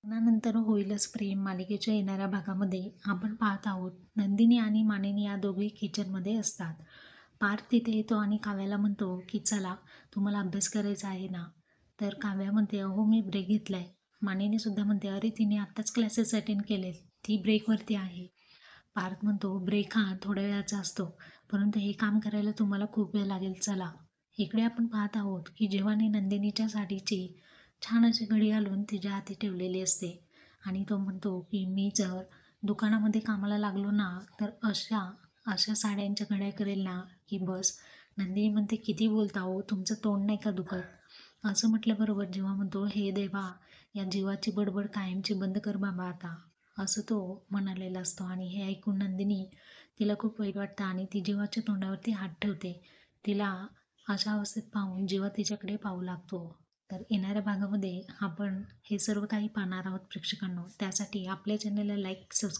लग्नानंतर होईलच प्रेम मालिकेच्या येणाऱ्या भागामध्ये आपण पाहत आहोत नंदिनी आणि मानिनी या दोघी किचनमध्ये असतात. पार्थ तिथे येतो आणि काव्याला म्हणतो की चला तुम्हाला अभ्यास करायचा आहे ना. तर काव्या म्हणते अहो मी ब्रेक घेतलाय. मानिनी सुद्धा म्हणते अरे तिने आत्ताच क्लासेस अटेंड केले, ती ब्रेकवरती आहे. पार्थ म्हणतो ब्रेक हा थोड्या वेळाचा असतो, परंतु हे काम करायला तुम्हाला खूप वेळ लागेल, चला. इकडे आपण पाहत आहोत की जेव्हाने नंदिनीच्या साडीची छान अशी घडी घालून तिच्या हाती ठेवलेली असते आणि तो म्हणतो की मी जर दुकानामध्ये कामाला लागलो ना तर अशा अशा साड्यांच्या घड्या करेल ना की बस. नंदिनी म्हणते किती बोलता हो, तुमचं तोंड नाही का दुखत. असं म्हटल्याबरोबर जेव्हा म्हणतो हे देवा, या जीवाची बडबड कायमची बंद कर बाबा आता, असं तो म्हणालेला असतो. आणि हे ऐकून नंदिनी तिला खूप वाईट वाटतं आणि ती जीवाच्या तोंडावरती हात ठेवते. तिला अशा अवस्थेत पाहून जीवा तिच्याकडे पाहू लागतो. तर येणाऱ्या भागामध्ये आपण हे सर्व काही पाहणार आहोत प्रेक्षकांनो. त्यासाठी आपल्या चॅनलला लाईक, सबस्क्राईब